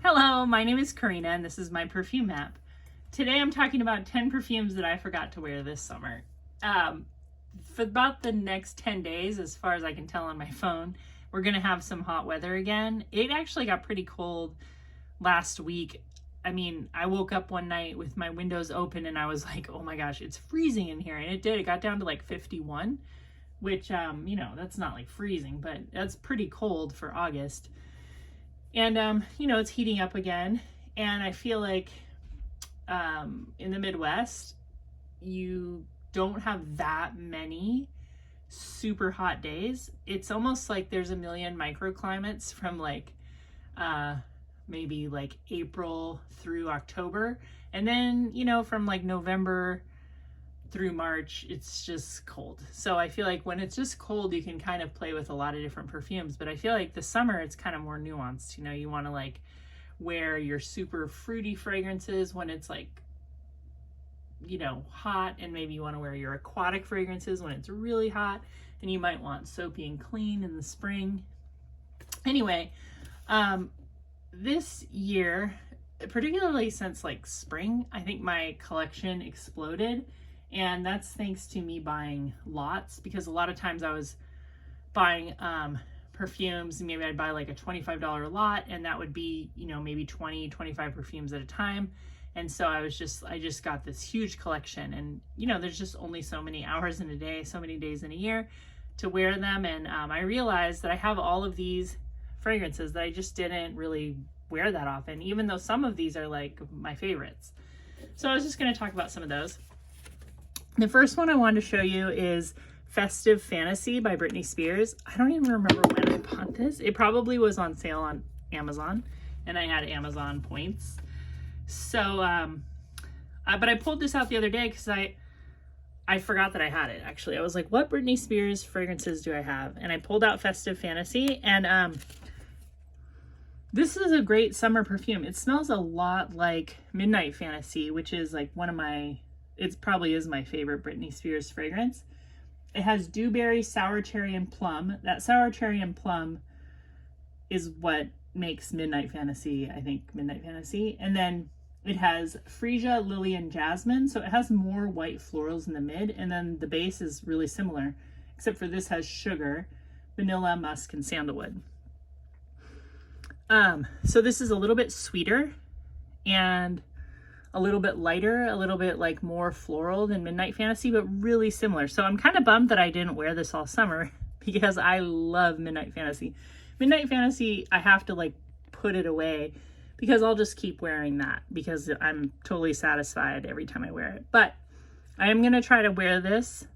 Hello, my name is Karina and this is my perfume map. Today I'm talking about 10 perfumes that I forgot to wear this summer. For about the next 10 days, as far as I can tell on my phone, we're gonna have some hot weather again. It actually got pretty cold last week. I mean, I woke up one night with my windows open and I was like, oh my gosh, it's freezing in here. And it did, it got down to like 51, which, you know, that's not like freezing, but that's pretty cold for August. And, you know, it's heating up again. And I feel like in the Midwest, you don't have that many super hot days. It's almost like there's a million microclimates from like maybe like April through October. And then, you know, from like November through March, it's just cold. So I feel like when it's just cold, you can kind of play with a lot of different perfumes. But I feel like the summer, it's kind of more nuanced. You know, you want to like wear your super fruity fragrances when it's like, you know, hot, and maybe you want to wear your aquatic fragrances when it's really hot, and you might want soapy and clean in the spring. Anyway, this year, particularly since like spring, I think my collection exploded, and that's thanks to me buying lots, because a lot of times I was buying perfumes, and maybe I'd buy like a $25 lot, and that would be, you know, maybe 20, 25 perfumes at a time. And so I just got this huge collection, and you know, there's just only so many hours in a day, so many days in a year to wear them. And I realized that I have all of these fragrances that I just didn't really wear that often, even though some of these are like my favorites. So I was just going to talk about some of those. The first one I wanted to show you is Festive Fantasy by Britney Spears. I don't even remember when I bought this. It probably was on sale on Amazon, and I had Amazon points. So, but I pulled this out the other day because I forgot that I had it, actually. I was like, what Britney Spears fragrances do I have? And I pulled out Festive Fantasy, and this is a great summer perfume. It smells a lot like Midnight Fantasy, which is like one of my, it probably is my favorite Britney Spears fragrance. It has dewberry, sour cherry, and plum. That sour cherry and plum is what makes Midnight Fantasy, I think, Midnight Fantasy. And then it has freesia, lily, and jasmine. So it has more white florals in the mid, and then the base is really similar, except for this has sugar, vanilla, musk, and sandalwood. So this is a little bit sweeter and a little bit lighter, a little bit like more floral than Midnight Fantasy, but really similar. So I'm kind of bummed that I didn't wear this all summer because I love Midnight Fantasy. Midnight Fantasy, I have to like put it away because I'll just keep wearing that because I'm totally satisfied every time I wear it. But I am going to try to wear this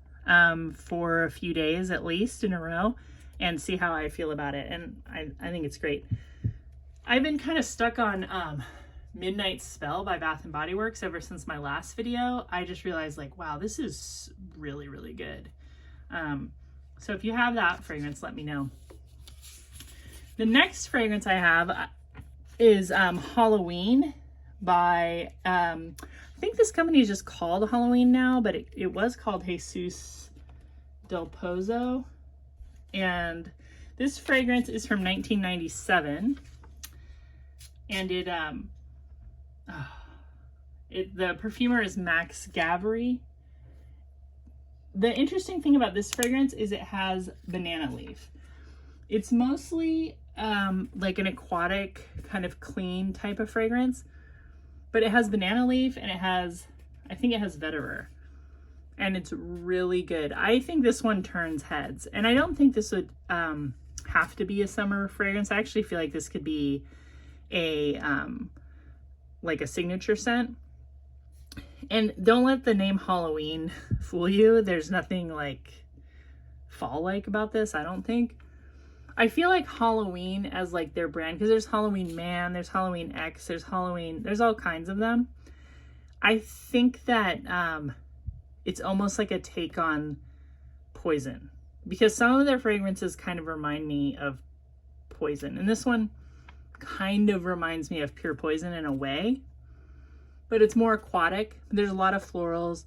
for a few days at least in a row and see how I feel about it. And I think it's great. I've been kind of stuck on Midnight Spell by Bath & Body Works ever since my last video. I just realized like, wow, this is really, really good. So if you have that fragrance, let me know. The next fragrance I have is Halloween by, I think this company is just called Halloween now, but it was called Jesus Del Pozo. And this fragrance is from 1997. And the perfumer is Max Gavry. The interesting thing about this fragrance is it has banana leaf. It's mostly like an aquatic kind of clean type of fragrance, but it has banana leaf, and it has, I think it has vetiver, and it's really good. I think this one turns heads, and I don't think this would have to be a summer fragrance. I actually feel like this could be a like a signature scent. And don't let the name Halloween fool you. There's nothing like fall-like about this, I don't think. I feel like Halloween as like their brand, because there's Halloween Man, there's Halloween X, there's Halloween, there's all kinds of them. I think that it's almost like a take on Poison, because some of their fragrances kind of remind me of Poison, and this one kind of reminds me of Pure Poison in a way, but it's more aquatic. There's a lot of florals.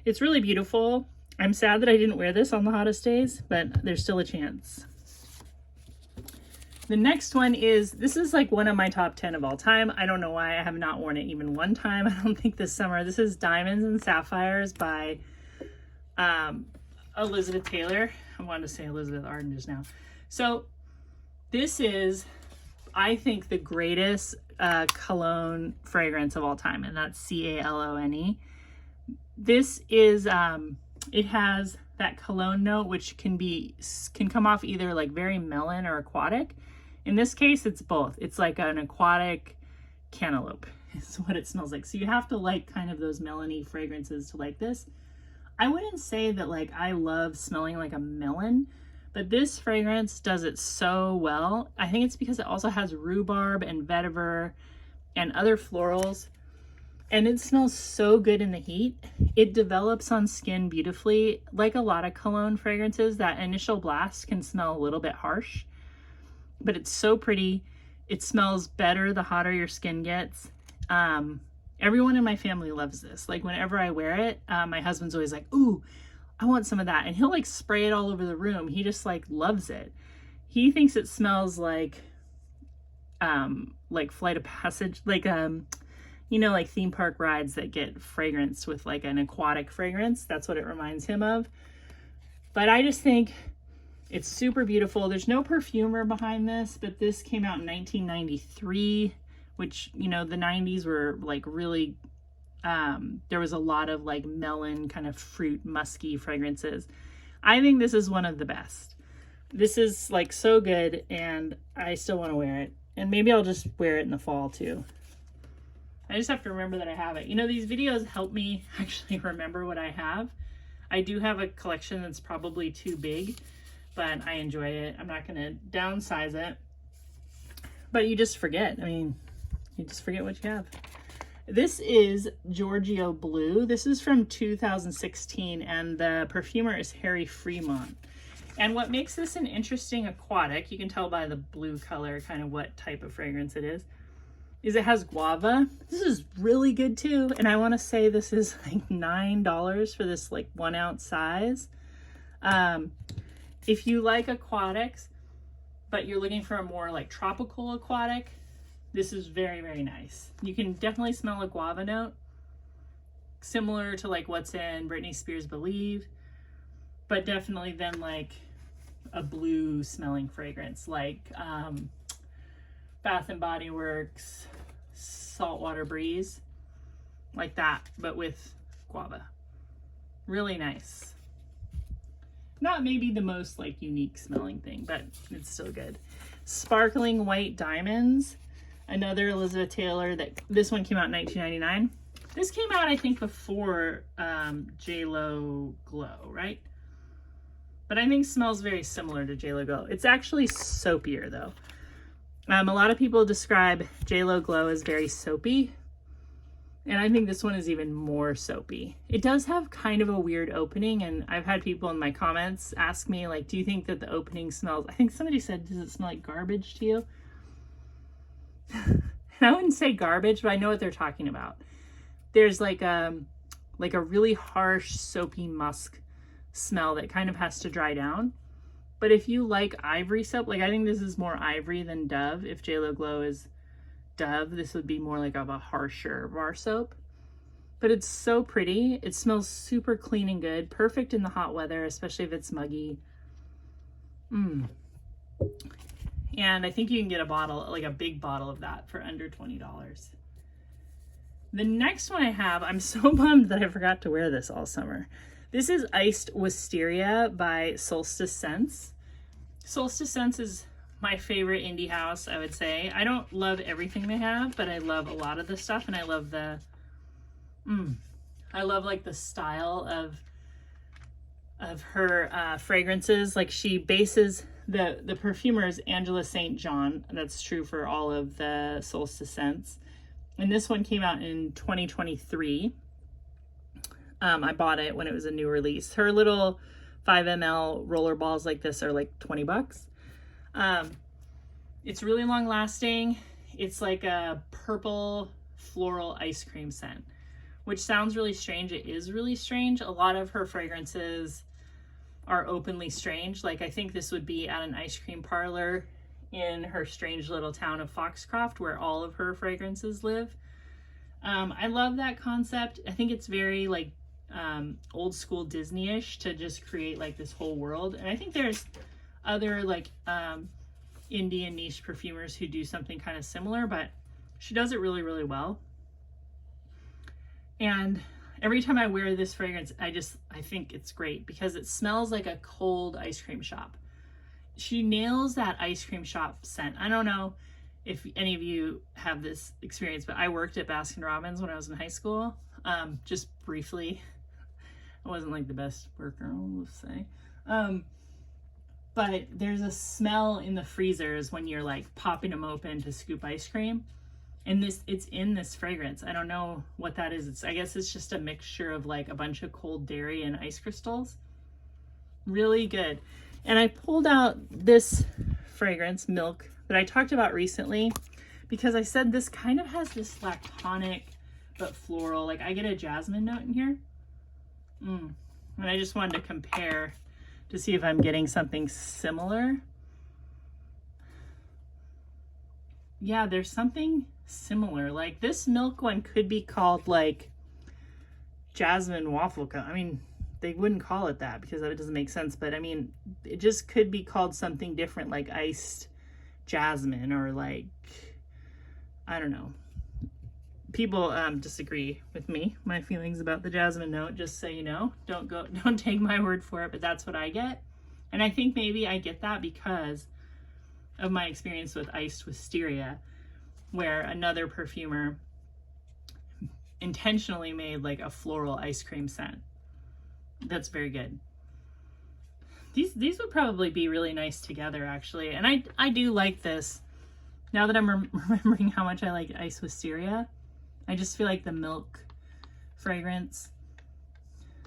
It's really beautiful. I'm sad that I didn't wear this on the hottest days, but there's still a chance. The next one is, this is like one of my top 10 of all time. I don't know why I have not worn it even one time. I don't think this summer. This is Diamonds and Sapphires by Elizabeth Taylor. I wanted to say Elizabeth Arden just now. So this is, I think, the greatest cologne fragrance of all time, and that's Calone. This is, it has that cologne note, which can come off either like very melon or aquatic. In this case, it's both. It's like an aquatic cantaloupe is what it smells like. So you have to like kind of those melony fragrances to like this. I wouldn't say that like I love smelling like a melon, but this fragrance does it so well. I think it's because it also has rhubarb and vetiver and other florals, and it smells so good in the heat. It develops on skin beautifully. Like a lot of cologne fragrances, that initial blast can smell a little bit harsh, but it's so pretty. It smells better the hotter your skin gets. Everyone in my family loves this. Like whenever I wear it, my husband's always like, ooh, I want some of that. And he'll like spray it all over the room. He just like loves it. He thinks it smells like Flight of Passage, like, you know, like theme park rides that get fragranced with like an aquatic fragrance. That's what it reminds him of. But I just think it's super beautiful. There's no perfumer behind this, but this came out in 1993, which, you know, the 90s were like really, there was a lot of like melon kind of fruit musky fragrances. I think this is one of the best. This is like so good, and I still want to wear it. And maybe I'll just wear it in the fall too. I just have to remember that I have it. You know, these videos help me actually remember what I have. I do have a collection that's probably too big, but I enjoy it. I'm not going to downsize it. But you just forget. I mean, you just forget what you have. This is Giorgio Blue. This is from 2016, and the perfumer is Harry Fremont. And what makes this an interesting aquatic, you can tell by the blue color kind of what type of fragrance it is it has guava. This is really good too. And I want to say this is like $9 for this like 1 ounce size. If you like aquatics, but you're looking for a more like tropical aquatic, this is very, very nice. You can definitely smell a guava note, similar to like what's in Britney Spears' Believe, but definitely then like a blue smelling fragrance, like Bath and Body Works Saltwater Breeze, like that, but with guava. Really nice. Not maybe the most like unique smelling thing, but it's still good. Sparkling White Diamonds, another Elizabeth Taylor. This one came out in 1999. This came out, I think, before JLo Glow, right? But I think smells very similar to JLo Glow. It's actually soapier though. A lot of people describe JLo Glow as very soapy, and I think this one is even more soapy. It does have kind of a weird opening, and I've had people in my comments ask me, like, do you think that the opening smells, I think somebody said, does it smell like garbage to you? And I wouldn't say garbage, but I know what they're talking about. There's like a really harsh soapy musk smell that kind of has to dry down. But if you like ivory soap, like I think this is more ivory than Dove. If JLo Glow is Dove, this would be more like of a harsher bar soap. But it's so pretty. It smells super clean and good. Perfect in the hot weather, especially if it's muggy. And I think you can get a bottle, like a big bottle of that for under $20. The next one I have, I'm so bummed that I forgot to wear this all summer. This is Iced Wisteria by Solstice Scents. Solstice Scents is my favorite indie house, I would say. I don't love everything they have, but I love a lot of the stuff, and I love I love like the style of her fragrances. Like she bases the perfumer is Angela St. John. That's true for all of the Solstice Scents. And this one came out in 2023. I bought it when it was a new release. Her little 5 ml roller balls like this are like $20. It's really long lasting. It's like a purple floral ice cream scent, which sounds really strange. It is really strange. A lot of her fragrances are openly strange. Like I think this would be at an ice cream parlor in her strange little town of Foxcroft, where all of her fragrances live. I love that concept. I think it's very like old school Disney-ish to just create like this whole world. And I think there's other like indie and niche perfumers who do something kind of similar, but she does it really, really well. And every time I wear this fragrance, I think it's great because it smells like a cold ice cream shop. She nails that ice cream shop scent. I don't know if any of you have this experience, but I worked at Baskin Robbins when I was in high school, just briefly. I wasn't like the best worker, I'll say. But there's a smell in the freezers when you're like popping them open to scoop ice cream. And it's in this fragrance. I don't know what that is. I guess it's just a mixture of like a bunch of cold dairy and ice crystals. Really good. And I pulled out this fragrance, Milk, that I talked about recently because I said this kind of has this lactonic but floral. Like I get a jasmine note in here. And I just wanted to compare to see if I'm getting something similar. Yeah, there's something similar. Like this Milk one could be called like jasmine waffle cone. I mean, they wouldn't call it that because that doesn't make sense, but I mean, it just could be called something different, like iced jasmine, or like, I don't know. People disagree with me, my feelings about the jasmine note, just so you know. Don't take my word for it, but that's what I get. And I think maybe I get that because of my experience with iced Wisteria, where another perfumer intentionally made like a floral ice cream scent. That's very good. These would probably be really nice together, actually. And I do like this. Now that I'm remembering how much I like iced Wisteria, I just feel like the Milk fragrance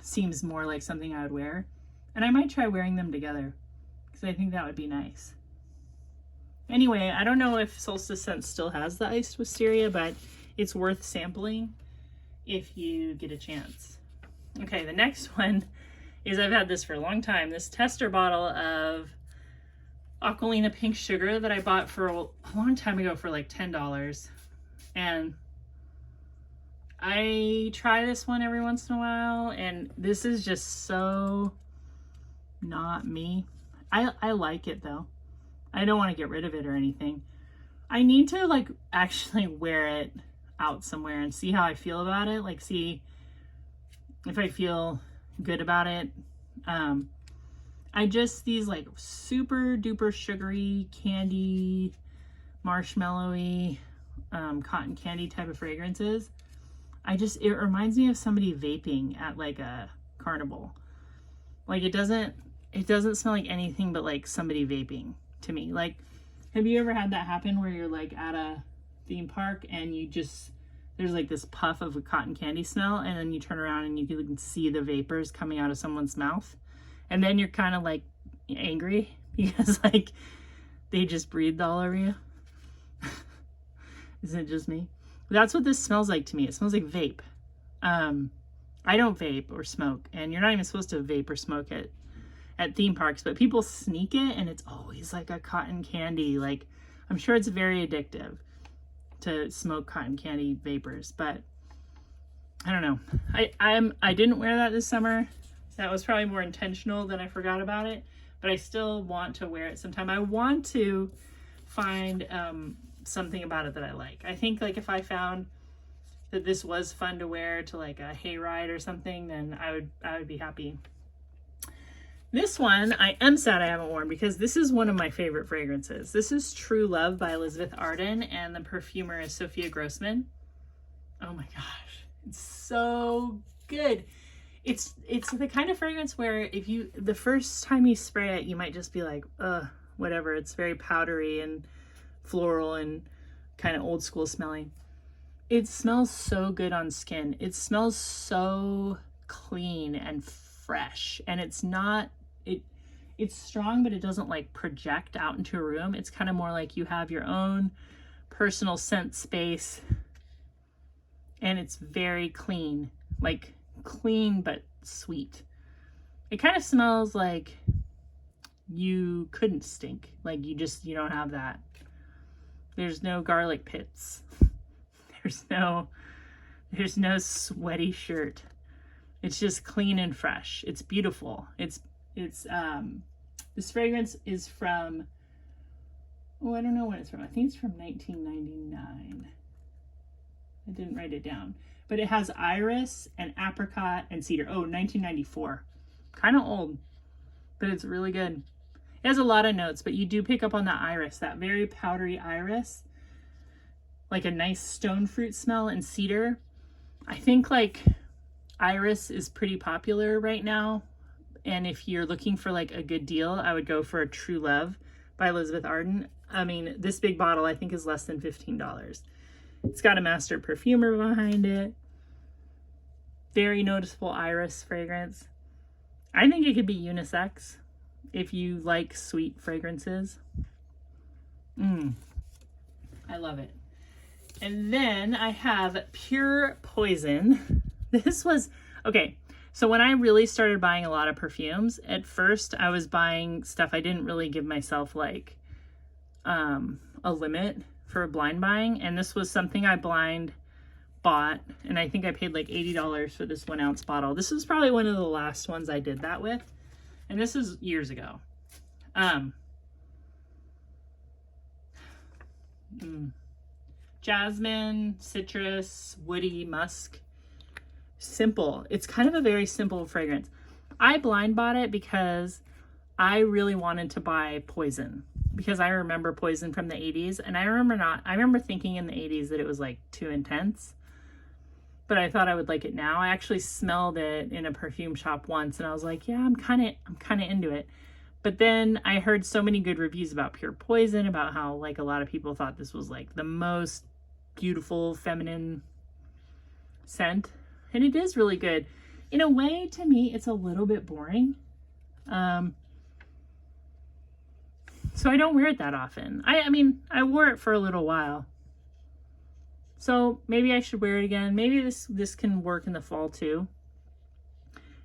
seems more like something I would wear. And I might try wearing them together because I think that would be nice. Anyway, I don't know if Solstice Scent still has the iced Wisteria, but it's worth sampling if you get a chance. Okay, the next one is, I've had this for a long time, this tester bottle of Aquilina Pink Sugar that I bought for a long time ago for like $10. And I try this one every once in a while, and this is just so not me. I like it though. I don't want to get rid of it or anything. I need to like actually wear it out somewhere and see how I feel about it. Like see if I feel good about it. These like super duper sugary candy, marshmallowy, cotton candy type of fragrances. It reminds me of somebody vaping at like a carnival. Like it doesn't smell like anything but like somebody vaping to me. Like, have you ever had that happen where you're like at a theme park and there's like this puff of a cotton candy smell, and then you turn around and you can see the vapors coming out of someone's mouth, and then you're kind of like angry because like they just breathed all over you? Isn't it just me? That's what this smells like to me. It smells like vape. I don't vape or smoke, and you're not even supposed to vape or smoke at theme parks, but people sneak it, and it's always like a cotton candy. Like, I'm sure it's very addictive to smoke cotton candy vapors, but I don't know. I didn't wear that this summer. That was probably more intentional than I forgot about it, but I still want to wear it sometime. I want to find something about it that I like. I think like if I found that this was fun to wear to like a hayride or something, then I would be happy. This one I am sad I haven't worn because this is one of my favorite fragrances. This is True Love by Elizabeth Arden, and the perfumer is Sophia Grossman. Oh my gosh, it's so good. It's the kind of fragrance where the first time you spray it, you might just be like, whatever. It's very powdery and floral and kind of old school smelling. It smells so good on skin. It smells so clean and fresh, and it's strong, but it doesn't like project out into a room. It's kind of more like you have your own personal scent space, and it's very clean, like clean but sweet. It kind of smells like you couldn't stink. Like you don't have that. There's no garlic pits. There's no sweaty shirt. It's just clean and fresh. It's beautiful. It's this fragrance is from, oh, I don't know when it's from. I think it's from 1999. I didn't write it down. But it has iris and apricot and cedar. Oh, 1994. Kind of old, but it's really good. It has a lot of notes, but you do pick up on the iris, that very powdery iris. Like a nice stone fruit smell, and cedar. I think like iris is pretty popular right now. And if you're looking for like a good deal, I would go for a True Love by Elizabeth Arden. I mean, this big bottle I think is less than $15. It's got a master perfumer behind it. Very noticeable iris fragrance. I think it could be unisex if you like sweet fragrances. I love it. And then I have Pure Poison. This was, okay, so when I really started buying a lot of perfumes, at first I was buying stuff I didn't really give myself like a limit for blind buying. And this was something I blind bought, and I think I paid like $80 for this 1 ounce bottle. This was probably one of the last ones I did that with. And this is years ago. Jasmine, citrus, woody, musk. Simple. It's kind of a very simple fragrance. I blind bought it because I really wanted to buy Poison, because I remember Poison from the 80s, and I remember thinking in the 80s that it was like too intense, but I thought I would like it now. I actually smelled it in a perfume shop once, and I was like, yeah, I'm kind of into it. But then I heard so many good reviews about Pure Poison, about how like a lot of people thought this was like the most beautiful feminine scent, and it is really good. In a way, to me, it's a little bit boring. So I don't wear it that often. I mean, I wore it for a little while. So maybe I should wear it again. Maybe this can work in the fall too.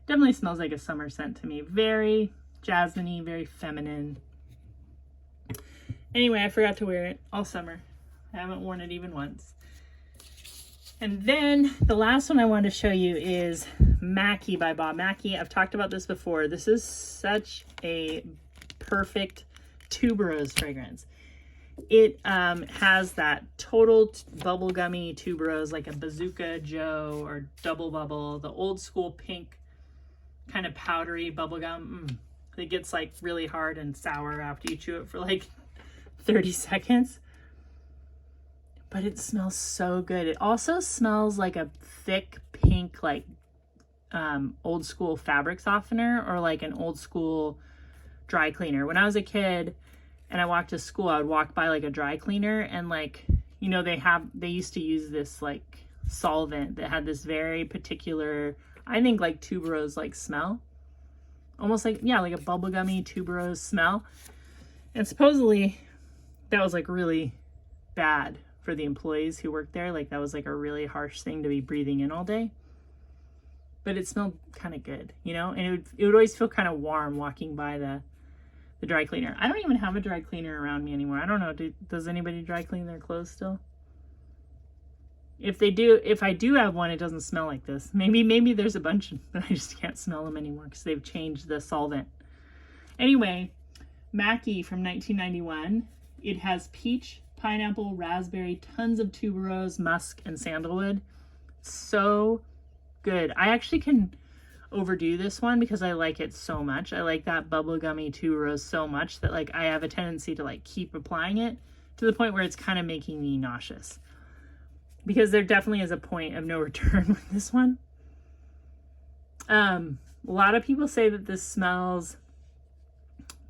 Definitely smells like a summer scent to me. Very jasmine-y, very feminine. Anyway, I forgot to wear it all summer. I haven't worn it even once. And then the last one I wanted to show you is Mackie by Bob Mackie. I've talked about this before. This is such a perfect tuberose fragrance. It has that total bubblegummy tuberose, like a Bazooka Joe or Double Bubble, the old school pink kind of powdery bubblegum. It gets like really hard and sour after you chew it for like 30 seconds. But it smells so good. It also smells like a thick pink, like old school fabric softener, or like an old school dry cleaner. When I was a kid and I walked to school, I would walk by like a dry cleaner, and like, you know, they used to use this like solvent that had this very particular, I think like tuberose like smell. Almost like, yeah, like a bubblegummy tuberose smell. And supposedly that was like really bad for the employees who worked there. Like that was like a really harsh thing to be breathing in all day. But it smelled kind of good, you know, and it would always feel kind of warm walking by the dry cleaner. I don't even have a dry cleaner around me anymore. I don't know. Does anybody dry clean their clothes still? If they do, if I do have one, it doesn't smell like this. Maybe there's a bunch, but I just can't smell them anymore because they've changed the solvent. Anyway, Mackie from 1991. It has peach, pineapple, raspberry, tons of tuberose, musk, and sandalwood. So good. I actually can overdo this one because I like it so much. I like that bubblegummy tuberose so much that like I have a tendency to like keep applying it to the point where it's kind of making me nauseous. Because there definitely is a point of no return with this one. A lot of people say that this smells,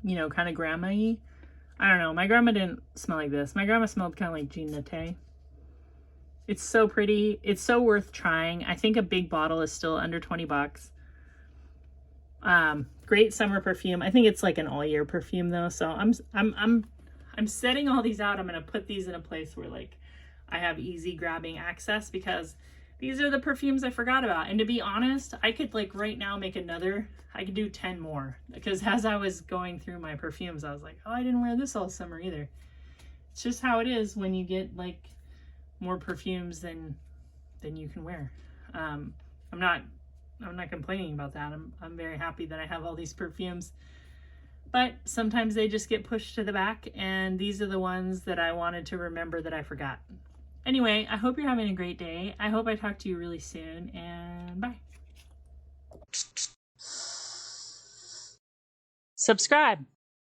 you know, kind of grandma-y. I don't know. My grandma didn't smell like this. My grandma smelled kind of like Jean Naté. It's so pretty. It's so worth trying. I think a big bottle is still under 20 bucks. Great summer perfume. I think it's like an all-year perfume though. So I'm setting all these out. I'm gonna put these in a place where like I have easy grabbing access, because these are the perfumes I forgot about. And to be honest, I could like right now make another, I could do 10 more, because as I was going through my perfumes, I was like, oh, I didn't wear this all summer either. It's just how it is when you get like more perfumes than you can wear. I'm not complaining about that. I'm very happy that I have all these perfumes, but sometimes they just get pushed to the back, and these are the ones that I wanted to remember that I forgot. Anyway, I hope you're having a great day. I hope I talk to you really soon, and bye. Subscribe.